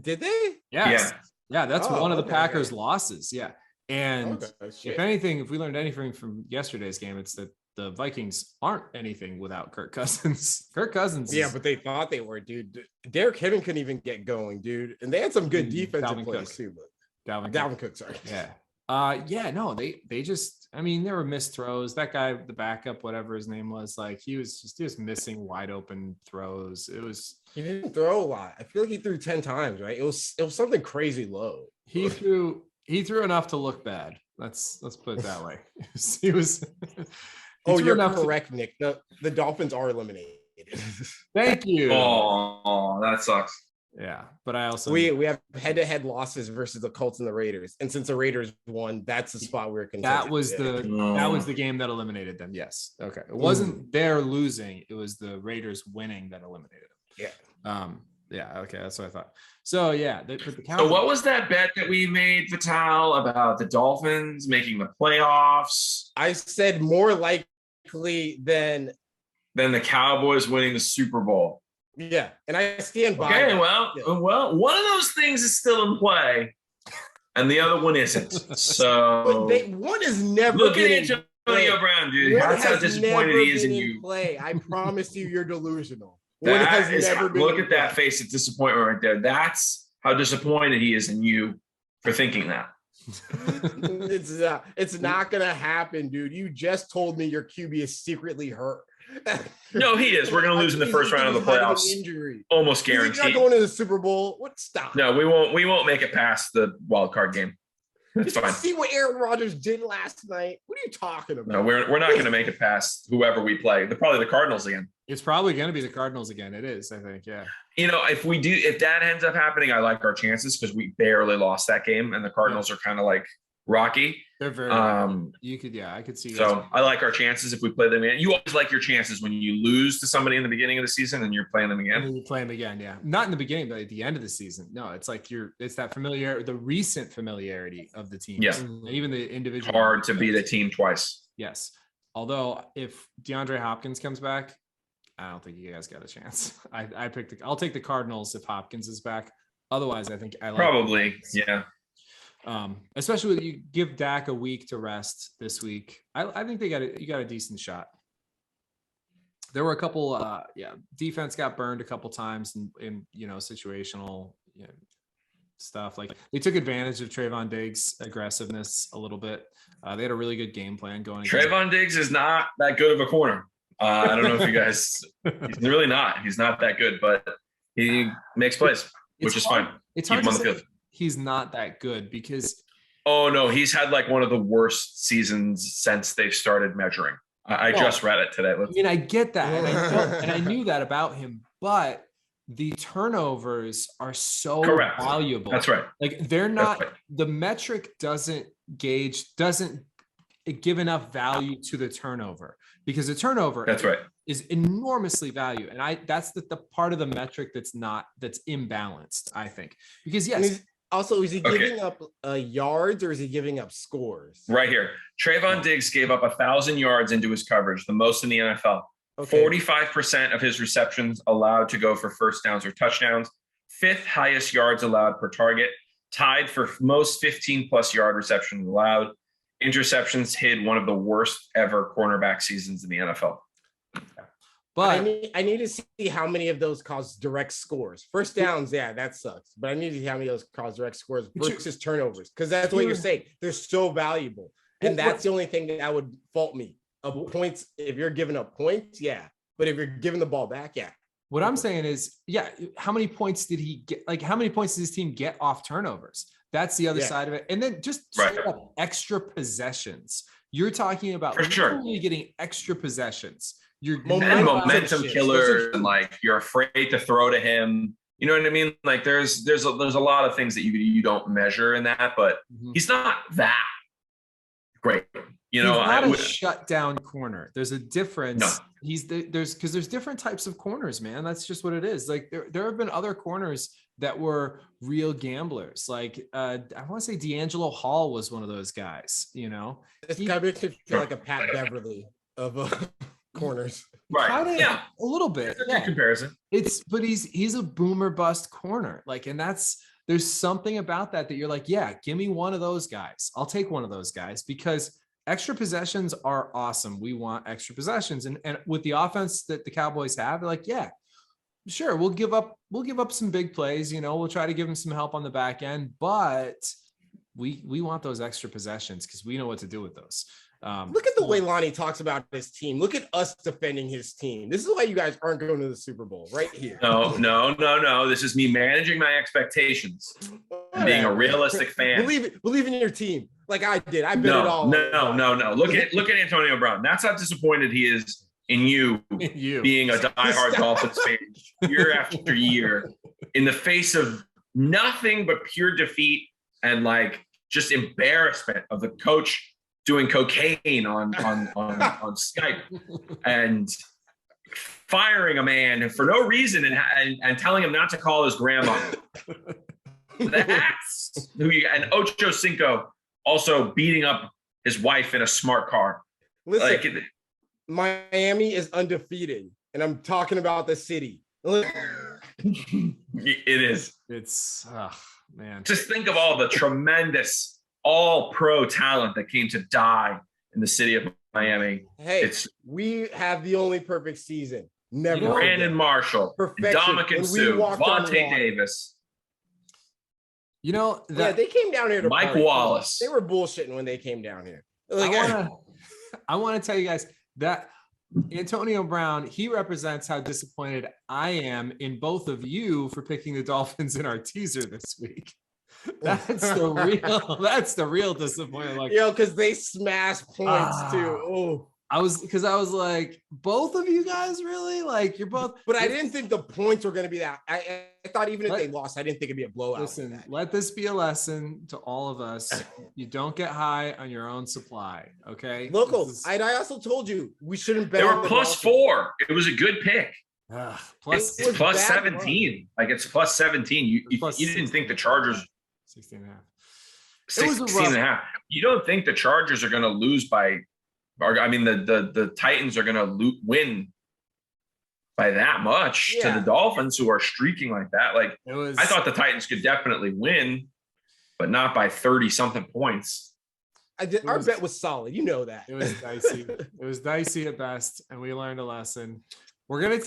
Did they? Yes. Yeah, that's one of the Packers' losses. Yeah. And if anything, if we learned anything from yesterday's game, it's that the Vikings aren't anything without Kirk Cousins. Kirk Cousins. Yeah, but they thought they were, dude. Derrick Henry couldn't even get going, dude. And they had some good defensive Dalvin plays Cook. too. But Dalvin Cook, sorry. Yeah. No, they just, I mean, there were missed throws. That guy, the backup, whatever his name was, like he was just missing wide open throws. He didn't throw a lot. I feel like he threw 10 times, right? It was something crazy low. He threw enough to look bad. Let's put it that way. He was. You're correct, Nick. The Dolphins are eliminated. Thank you. Oh, that sucks. Yeah, but I also we have head-to-head losses versus the Colts and the Raiders, and since the Raiders won, that's the spot we're contending. That was the game that eliminated them. Yes. Okay. It wasn't their losing; it was the Raiders winning that eliminated them. Yeah. Yeah. Okay, that's what I thought. So yeah, so what was that bet that we made, Vital, about the Dolphins making the playoffs? I said more likely than the Cowboys winning the Super Bowl. Yeah, and I stand by. Okay, that. Well, one of those things is still in play, and the other one isn't. So one is never. Look at Antonio Brown, dude. That's how disappointed he is in you. Play. I promise you're delusional. Look at that face of disappointment right there. That's how disappointed he is in you for thinking that. It's not gonna happen, dude. You just told me your QB is secretly hurt. No, he is. We're going to lose in the first round of the playoffs. Injury. Almost guaranteed. You're not going to the Super Bowl. What? Stop. No, we won't. We won't make it past the wild card game. It's fine. See what Aaron Rodgers did last night. What are you talking about? No, we're not going to make it past whoever we play. Probably the Cardinals again. It's probably going to be the Cardinals again. It is, I think. Yeah. If that ends up happening, I like our chances because we barely lost that game, and the Cardinals are kind of like rocky. They're very I could see. So I like our chances if we play them again. You always like your chances when you lose to somebody in the beginning of the season and you're playing them again. And you play them again, yeah. Not in the beginning, but at the end of the season. No, it's like it's that the recent familiarity of the team. Yeah. Even the individual. Hard to beat a team twice. Yes. Although if DeAndre Hopkins comes back, I don't think you guys got a chance. I'll take the Cardinals if Hopkins is back. Otherwise, I think I like probably, yeah. Especially when you give Dak a week to rest this week. I think you got a decent shot. There were a couple, defense got burned a couple times in situational stuff. Like they took advantage of Trayvon Diggs' aggressiveness a little bit. They had a really good game plan going. Trayvon Diggs is not that good of a corner. I don't know if you guys, he's really not. He's not that good, but he makes plays, which is fine. It's hard to say he's not that good because he's had like one of the worst seasons since they've started measuring. I just read it today. I get that, and I knew that about him, but the turnovers are so valuable. That's right. Like they're not the metric doesn't give enough value to the turnover because the turnover is enormously valued, and that's the part of the metric that's imbalanced, I think, because yes. Also, is he giving up yards or is he giving up scores? Right here. Trayvon Diggs gave up 1,000 yards into his coverage, the most in the NFL. 45% of his receptions allowed to go for first downs or touchdowns. 5th highest yards allowed per target. Tied for most 15-plus yard receptions allowed. Interceptions hid one of the worst ever cornerback seasons in the NFL. But I need to see how many of those cause direct scores. First downs, yeah, that sucks. But I need to see how many of those cause direct scores versus turnovers, because that's what you're saying. They're so valuable, and that's the only thing that would fault me. Points, if you're giving up points, yeah. But if you're giving the ball back, yeah. What I'm saying is, how many points did he get? Like, how many points did his team get off turnovers? That's the other side of it. And then just extra possessions. You're talking about literally getting extra possessions. You're momentum killers, and like you're afraid to throw to him. You know what I mean? Like there's a lot of things that you don't measure in that, but he's not that great. He's not a shutdown corner. There's a difference. No. There's different types of corners, man. That's just what it is. Like there have been other corners that were real gamblers. Like I want to say D'Angelo Hall was one of those guys. This guy makes me feel like a Pat Beverly of corners. Right. A little bit. That's a good comparison. But he's a boomer bust corner. Like, and there's something about that you're like, yeah, give me one of those guys. I'll take one of those guys because extra possessions are awesome. We want extra possessions. And with the offense that the Cowboys have, they're like, yeah, sure, we'll give up some big plays, we'll try to give them some help on the back end, but we want those extra possessions because we know what to do with those. Look at the way Lonnie talks about his team. Look at us defending his team. This is why you guys aren't going to the Super Bowl right here. No. This is me managing my expectations and being a realistic fan. Believe in your team like I did. I bet it all. No. Look at Antonio Brown. That's how disappointed he is in you being a diehard Dolphins fan year after year in the face of nothing but pure defeat and like just embarrassment of the coach doing cocaine on Skype and firing a man for no reason and telling him not to call his grandma. That's who you, and Ocho Cinco also beating up his wife in a smart car. Listen, Miami is undefeated, and I'm talking about the city. It is. It's man. Just think of all the tremendous all-pro talent that came to die in the city of Miami. Hey, we have the only perfect season. Never. Brandon Marshall, Ndamukong Suh, Vontae Davis. They came down here to Mike party. Wallace. They were bullshitting when they came down here. I want to tell you guys that Antonio Brown, he represents how disappointed I am in both of you for picking the Dolphins in our teaser this week. That's the real disappointment. Because they smashed points too. Oh, I was like, both of you guys really you're both. But I didn't think the points were going to be that. I thought even if they lost, I didn't think it'd be a blowout. Listen, let this be a lesson to all of us. You don't get high on your own supply. Okay. Locals. I also told you we shouldn't bet. They were +4. It was a good pick. Plus 17. Like it's +17. You didn't think the Chargers 16.5. 16.5. You don't think the Chargers are going to lose by, the Titans are going to win by that much to the Dolphins, who are streaking like that. I thought the Titans could definitely win, but not by 30 something points. Our bet was solid. You know that. It was dicey. It was dicey at best, and we learned a lesson. We're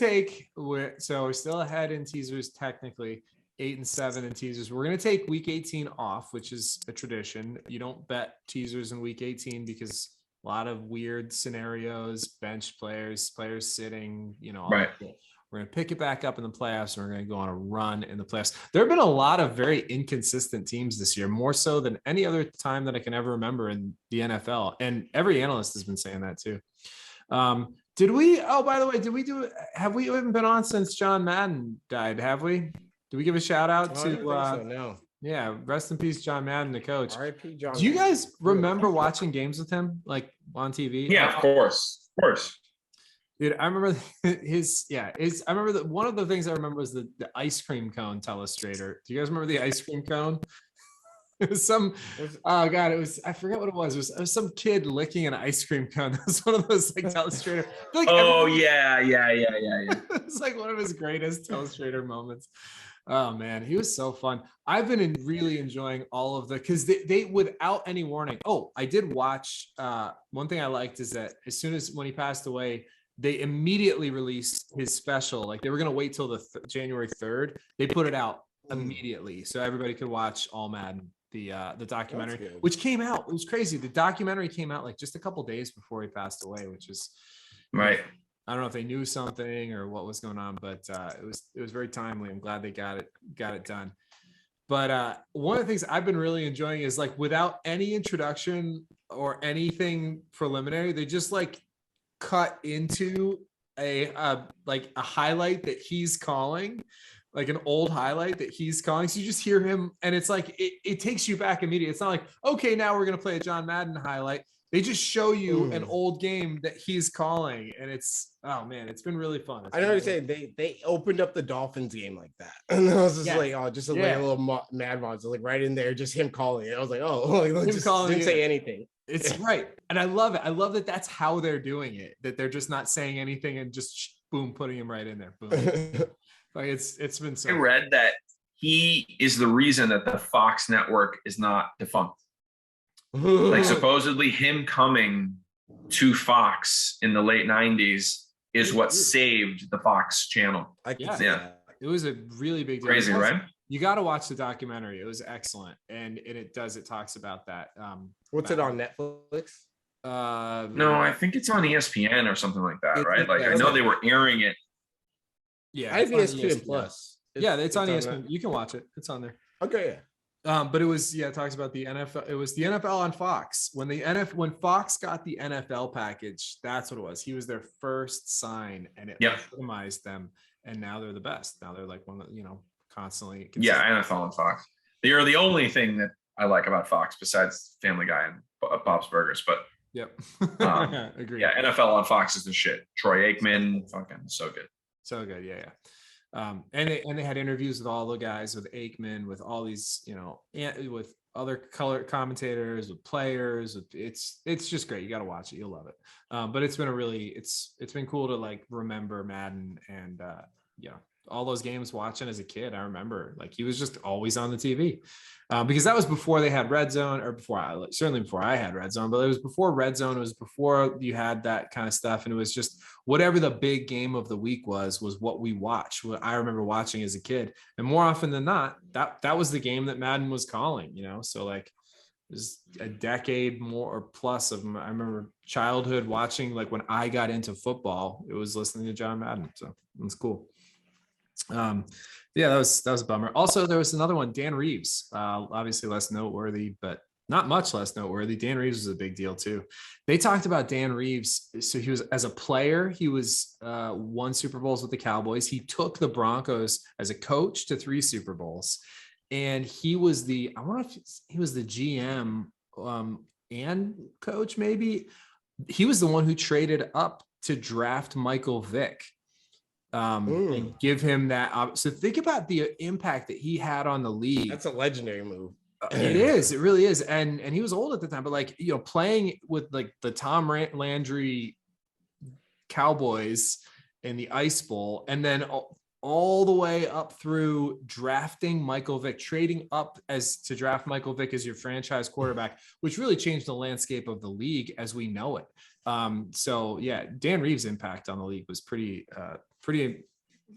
still ahead in teasers technically. 8 and 7 in teasers. We're going to take week 18 off, which is a tradition. You don't bet teasers in week 18 because a lot of weird scenarios, bench players sitting, right. We're going to pick it back up in the playoffs, and we're going to go on a run in the playoffs. There have been a lot of very inconsistent teams this year, more so than any other time that I can ever remember in the NFL. And every analyst has been saying that too. By the way, have we even been on since John Madden died? Have we? Do we give a shout out to? No. Yeah, rest in peace, John Madden, the coach. R.I.P. John. Do you guys remember watching games with him, on TV? Yeah, of course. Dude, I remember I remember that one of the things I remember was the ice cream cone telestrator. Do you guys remember the ice cream cone? It was I forget what it was. It was some kid licking an ice cream cone. It was one of those telestrator. Yeah. It's one of his greatest telestrator moments. Oh man, he was so fun. I've been really enjoying all of because they without any warning. Oh, I did watch. One thing I liked is that as soon as when he passed away, they immediately released his special. They were going to wait till January 3rd. They put it out immediately so everybody could watch All Madden, the documentary, which came out. It was crazy. The documentary came out just a couple days before he passed away, which is right. I don't know if they knew something or what was going on, but it was very timely. I'm glad they got it done. But one of the things I've been really enjoying is without any introduction or anything preliminary, they just cut into a highlight that he's calling, an old highlight that he's calling. So you just hear him, and it's it takes you back immediately. It's not okay, now we're gonna play a John Madden highlight. They just show you an old game that he's calling, and it's been really fun. I know what you're saying. They opened up the Dolphins game like that, and I was just a little mad mod, right in there, just him calling it. I was didn't say anything. It's right, and I love it. I love that that's how they're doing it. That they're just not saying anything and just boom, putting him right in there. Boom. It's been so. I read that he is the reason that the Fox network is not defunct. Like supposedly him coming to Fox in the late 90s is what saved the Fox channel. Yeah. It was a really big deal. Crazy, right? You got to watch the documentary. It was excellent. And it talks about that. What's it on Netflix? No, I think it's on ESPN or something like that, right? Like I know okay. they were airing it. Yeah. I have ESPN Plus. It's on ESPN. You can watch it. It's on there. Okay. But it was, it talks about the NFL. It was the NFL on Fox. When Fox got the NFL package, that's what it was. He was their first sign, and it legitimized them. And now they're the best. Now they're like one of constantly. Yeah, NFL on Fox. They are the only thing that I like about Fox besides Family Guy and Bob's Burgers. But agree. Yeah, NFL on Fox is the shit. Troy Aikman, fucking so good. So good, yeah. And they had interviews with all the guys, with Aikman, with all these, with other color commentators, with players. It's just great. You got to watch it. You'll love it. But it's been it's been cool to like remember Madden and all those games watching as a kid. I remember like he was just always on the TV because that was before they had Red Zone, or certainly before I had Red Zone, but it was before Red Zone. It was before you had that kind of stuff. And it was just whatever the big game of the week was what we watched. What I remember watching as a kid. And more often than not, that was the game that Madden was calling, So like it was a decade more or plus of, I remember childhood watching, like when I got into football, it was listening to John Madden. So it's cool. That was a bummer. Also, there was another one, Dan Reeves, obviously less noteworthy, but not much less noteworthy. Dan Reeves was a big deal too. They talked about Dan Reeves. So he was, as a player, he was won Super Bowls with the Cowboys. He took the Broncos as a coach to 3 Super Bowls, and he was the GM and coach, maybe. He was the one who traded up to draft Michael Vick. And give him that. So think about the impact that he had on the league. That's a legendary move. It is. It really is. And he was old at the time, but like, playing with like the Tom Landry Cowboys in the Ice Bowl, and then all the way up through drafting Michael Vick, trading up to draft Michael Vick as your franchise quarterback, which really changed the landscape of the league as we know it. So yeah, Dan Reeves' impact on the league was pretty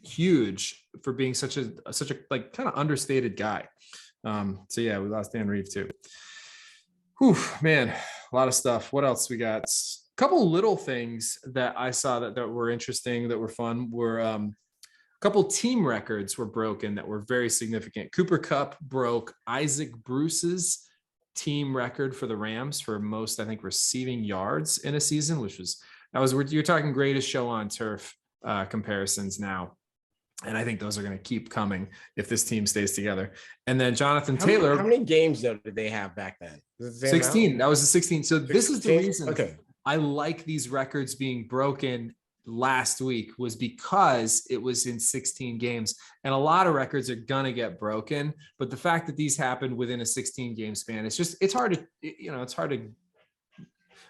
huge for being such a like kind of understated guy. So yeah, we lost Dan Reeves too. Whew, man, a lot of stuff. What else we got? A couple little things that I saw that were interesting, that were fun, were a couple team records were broken that were very significant. Cooper Kupp broke Isaac Bruce's team record for the Rams for most, I think, receiving yards in a season, you're talking greatest show on turf comparisons now. And I think those are going to keep coming if this team stays together. And then Jonathan Taylor. How many games though did they have back then? 16. Amount? That was the 16. So 16? This is the reason I like these records being broken last week, was because it was in 16 games, and a lot of records are gonna get broken. But the fact that these happened within a 16 game span, it's hard to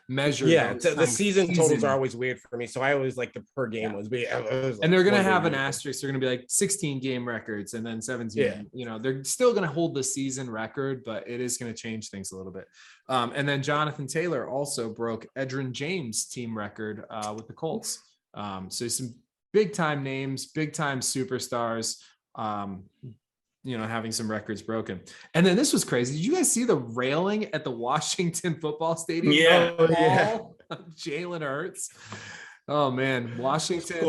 measure. Yeah, the season totals are always weird for me, so I always like the per game ones. But and they're gonna have an asterisk. They're gonna be like 16 game records, and then 17. Yeah. They're still gonna hold the season record, but it is gonna change things a little bit. And then Jonathan Taylor also broke Edgerrin James' team record with the Colts. So some big time names, big time superstars, having some records broken. And then this was crazy. Did you guys see the railing at the Washington football stadium? Yeah. Jalen Hurts. Oh man, Washington. It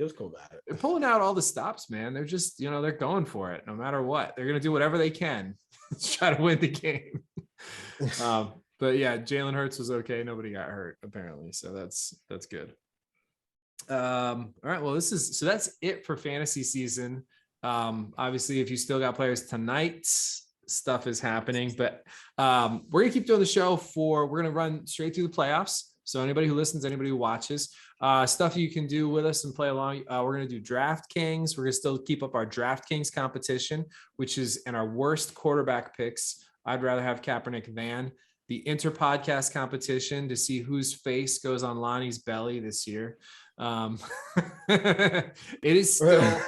was cool about it. They're pulling out all the stops, man. They're just, they're going for it no matter what. They're going to do whatever they can to try to win the game. But yeah, Jalen Hurts was okay. Nobody got hurt apparently. So that's good. All right. Well, that's it for fantasy season. Obviously, if you still got players tonight, stuff is happening, but we're gonna keep doing the show we're gonna run straight through the playoffs. So anybody who listens, anybody who watches, stuff you can do with us and play along. We're gonna do DraftKings. We're gonna still keep up our DraftKings competition, which is in our worst quarterback picks. I'd rather have Kaepernick than the inter-podcast competition to see whose face goes on Lonnie's belly this year. It is still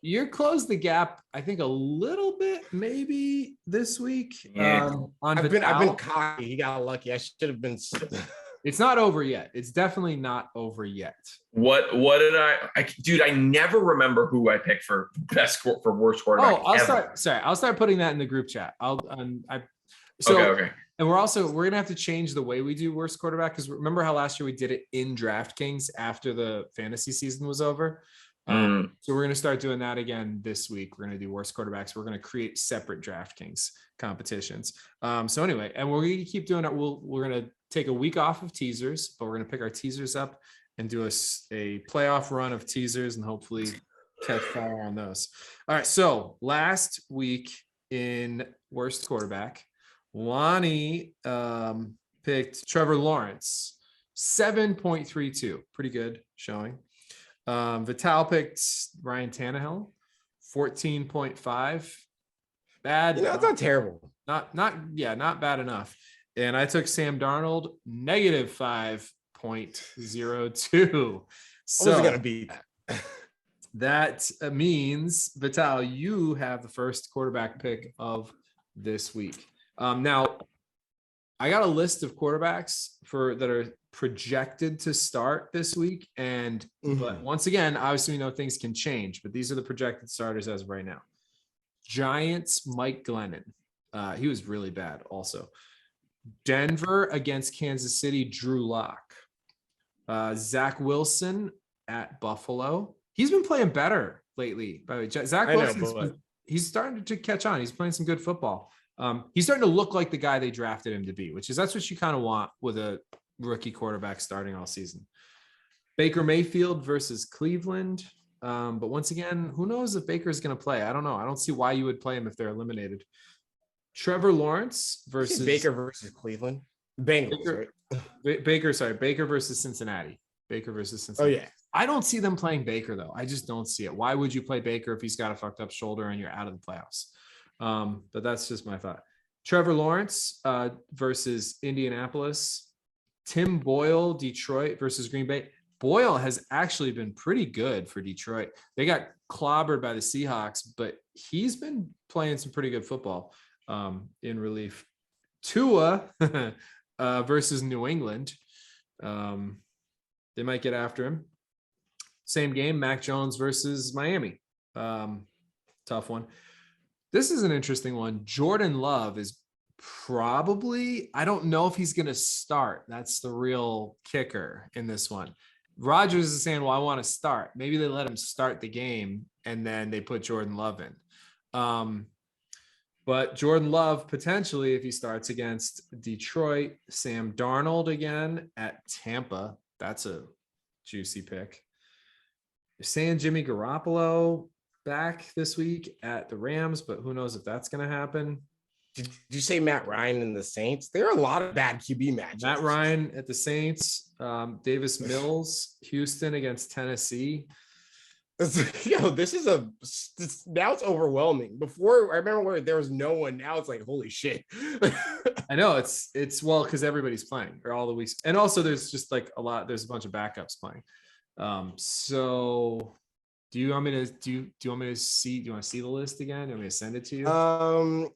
you're closed the gap, I think, a little bit maybe this week. Yeah. On I've been Vital. cocky. He got lucky. I should have been. It's not over yet. It's definitely not over yet. What did dude, I never remember who I picked for for worst quarterback. Oh, I'll start putting that in the group chat. Okay. And we're gonna have to change the way we do worst quarterback, because remember how last year we did it in DraftKings after the fantasy season was over. So we're gonna start doing that again this week. We're gonna do worst quarterbacks. We're gonna create separate DraftKings competitions. So anyway, and we're gonna keep doing it. We're gonna take a week off of teasers, but we're gonna pick our teasers up and do a playoff run of teasers and hopefully catch fire on those. All right. So last week in worst quarterback, Lonnie picked Trevor Lawrence, 7.32. Pretty good showing. Vital picked Ryan Tannehill, 14.5. Bad. It's not terrible. Not bad enough. And I took Sam Darnold, negative 5.02. So I wasn't gonna beat that. That means, Vital, you have the first quarterback pick of this week. Now, I got a list of quarterbacks that are projected to start this week. And but once again, obviously, we know things can change, but these are the projected starters as of right now. Giants, Mike Glennon. He was really bad also. Denver against Kansas City, Drew Lock. Zach Wilson at Buffalo. He's been playing better lately. By the way, Zach Wilson, he's starting to catch on. He's playing some good football. He's starting to look like the guy they drafted him to be, that's what you kind of want with a rookie quarterback starting all season. Baker Mayfield versus Cleveland. But once again, who knows if Baker's going to play? I don't know. I don't see why you would play him if they're eliminated. Trevor Lawrence versus Baker versus Cleveland. Bengals, Baker versus Cincinnati. Oh, yeah. I don't see them playing Baker, though. I just don't see it. Why would you play Baker if he's got a fucked up shoulder and you're out of the playoffs? But that's just my thought. Trevor Lawrence versus Indianapolis. Tim Boyle, Detroit versus Green Bay. Boyle has actually been pretty good for Detroit. They got clobbered by the Seahawks, but he's been playing some pretty good football in relief. Tua versus New England. They might get after him. Same game, Mac Jones versus Miami. Tough one. This is an interesting one. Jordan Love is probably, I don't know if he's going to start. That's the real kicker in this one. Rodgers is saying, well, I want to start. Maybe they let him start the game and then they put Jordan Love in. But Jordan Love, potentially, if he starts against Detroit. Sam Darnold again at Tampa. That's a juicy pick. You're saying Jimmy Garoppolo back this week at the Rams, but who knows if that's going to happen. Did you say Matt Ryan and the Saints? There are a lot of bad QB matches. Matt Ryan at the Saints. Davis Mills, Houston against Tennessee. This is now it's overwhelming. Before, I remember where there was no one. Now it's like, holy shit. I know it's well, because everybody's playing or all the weeks, and also there's just like there's a bunch of backups playing. So do you want me to see the list again? Do you want me to send it to you? I'm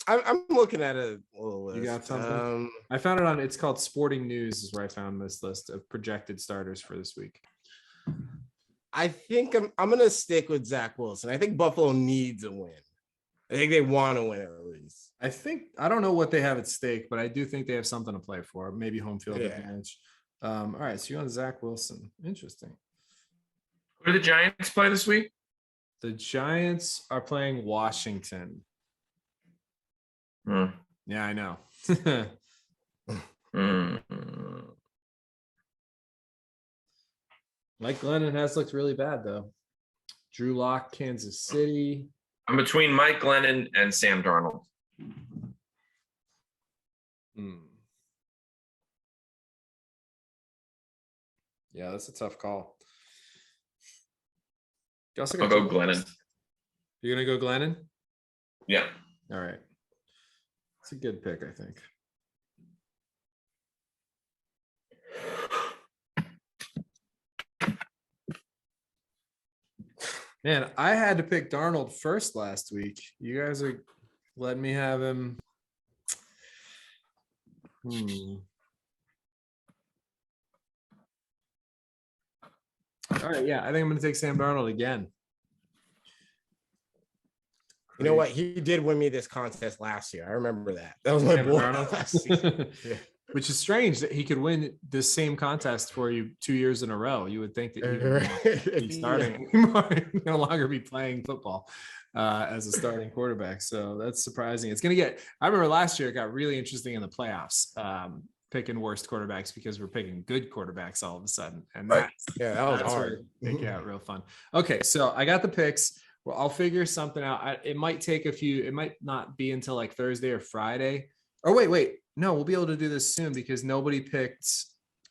looking at a little list. You got something? I found it it's called Sporting News is where I found this list of projected starters for this week. I think I'm gonna stick with Zach Wilson. I think Buffalo needs a win. I think they want to win at least. I don't know what they have at stake, but I do think they have something to play for. Maybe home field advantage. All right, so you're on Zach Wilson. Interesting. Who do the Giants play this week? The Giants are playing Washington. Yeah, I know. Mike Glennon has looked really bad, though. Drew Lock, Kansas City. I'm between Mike Glennon and Sam Darnold. Yeah, that's a tough call. I'll go Glennon. You're going to go Glennon? Yeah. All right. It's a good pick, I think. Man, I had to pick Darnold first last week. You guys are letting me have him. All right, yeah, I think I'm going to take Sam Darnold again. You know what? He did win me this contest last year. I remember that. That was my boy last season. Yeah. Which is strange that he could win this same contest for you 2 years in a row. You would think that he would not be starting anymore, no longer be playing football as a starting quarterback. So that's surprising. It's going to get, I remember last year it got really interesting in the playoffs, picking worst quarterbacks because we're picking good quarterbacks all of a sudden. And that was hard. It got real fun. Okay, so I got the picks. Well, I'll figure something out. It might take it might not be until like Thursday or Friday. Or wait. No, we'll be able to do this soon because nobody picked.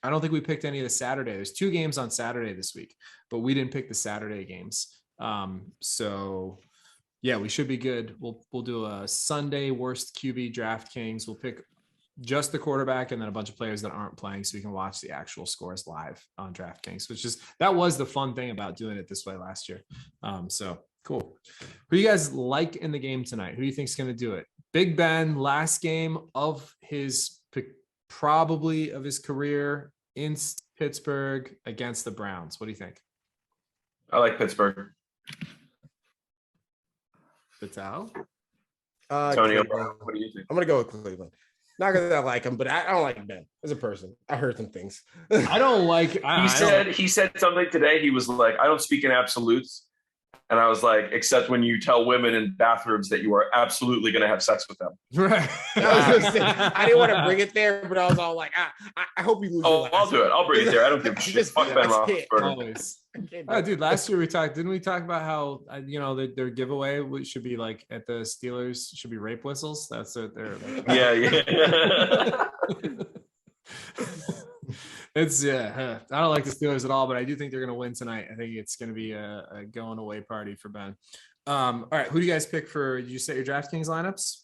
I don't think we picked any of the Saturday. There's 2 games on Saturday this week, but we didn't pick the Saturday games. So yeah, we should be good. We'll do a Sunday worst QB DraftKings. We'll pick just the quarterback and then a bunch of players that aren't playing so we can watch the actual scores live on DraftKings, that was the fun thing about doing it this way last year. So cool. Who you guys like in the game tonight? Who do you think is going to do it? Big Ben, last game of probably of his career in Pittsburgh against the Browns. What do you think? I like Pittsburgh. Vital? Antonio Brown, what do you think? I'm going to go with Cleveland. Not because I like him, but I don't like Ben as a person. I heard some things. I don't like. He said something today. He was like, "I don't speak in absolutes," and I was like, "Except when you tell women in bathrooms that you are absolutely going to have sex with them." Right. I didn't want to bring it there, but I was all like, "I hope you lose." Oh, I'll do it. I'll bring it there. I don't give a shit. Fuck Ben Roethlisberger. Oh, dude, last year didn't we talk about how their giveaway should be like at the Steelers should be rape whistles? That's what they're like. Yeah. It's I don't like the Steelers at all, but I do think they're gonna win tonight. I think it's gonna be a going away party for Ben. All right, who do you guys pick for? Did you set your DraftKings lineups?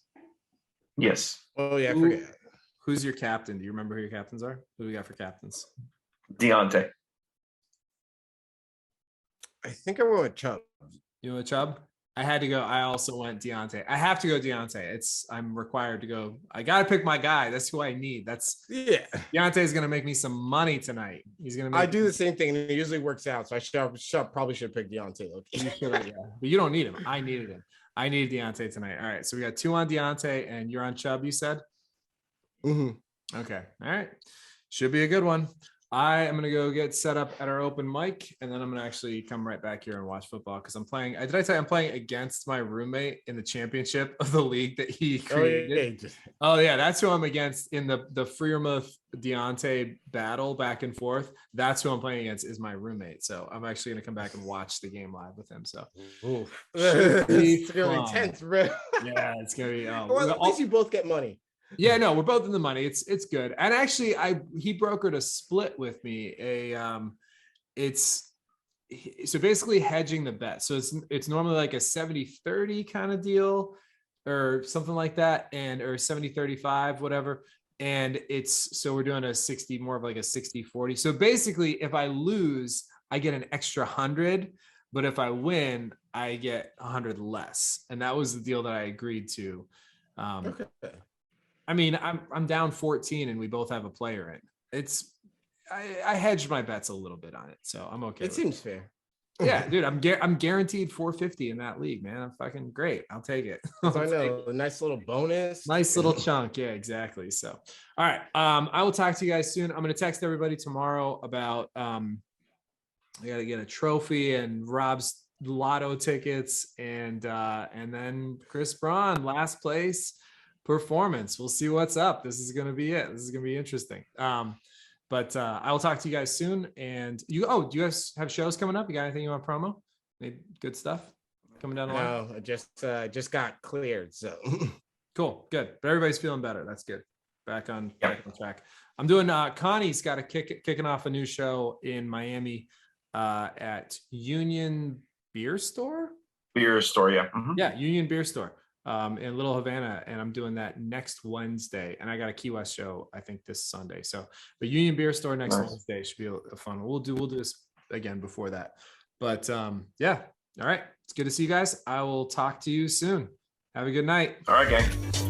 Yes. Oh yeah, I forget. Who's your captain? Do you remember who your captains are? Who do we got for captains? Deontay. I think I went with Chubb. You went Chubb? I had to go. I also went Deontay. I have to go Deontay. I'm required to go. I got to pick my guy. That's who I need. Deontay is going to make me some money tonight. He's going to I do the same thing, and it usually works out. So I probably should pick Deontay. Yeah. But you don't need him. I needed him. I needed Deontay tonight. All right. So we got 2 on Deontay, and you're on Chubb, you said? Mm-hmm. Okay. All right. Should be a good one. I am going to go get set up at our open mic, and then I'm going to actually come right back here and watch football because I'm playing. Did I tell you I'm playing against my roommate in the championship of the league that he created? Oh yeah, that's who I'm against in the Freiermuth Deontay battle back and forth. That's who I'm playing against is my roommate. So I'm actually going to come back and watch the game live with him. So it's going to be intense, bro. Yeah, it's going to be. Well, at least you both get money. Yeah, no, we're both in the money. It's good. And actually he brokered a split with me. So basically hedging the bet. So it's normally like a 70-30 kind of deal or something like that, or 70-35, whatever. And so we're doing more of like a 60-40. So basically if I lose, I get an extra 100, but if I win, I get 100 less. And that was the deal that I agreed to. Okay. I mean, I'm down 14 and we both have a player in. I hedged my bets a little bit on it, so I'm okay. It seems fair. Yeah, dude, I'm guaranteed 450 in that league, man. I'm fucking great. I'll take it. I know, a nice little bonus. Nice little chunk. Yeah, exactly. So, all right. I will talk to you guys soon. I'm going to text everybody tomorrow about I got to get a trophy and Rob's lotto tickets and then Chris Braun last place performance. We'll see what's up. This is going to be it. This is going to be interesting. But I will talk to you guys soon. And do you guys have shows coming up? You got anything you want to promo? Any good stuff coming down the line? No, I just got cleared. So cool. Good. But everybody's feeling better. That's good. Back on track. I'm doing Connie's got kicking off a new show in Miami at Union Beer Store. Yeah. Mm-hmm. Yeah, Union Beer Store. In Little Havana, and I'm doing that next Wednesday, and I got a Key West show I think this Sunday. So the Union Beer Store next Wednesday should be a fun. We'll do this again before that, but yeah, All right. It's good to see you guys. I will talk to you soon. Have a good night. All right, gang.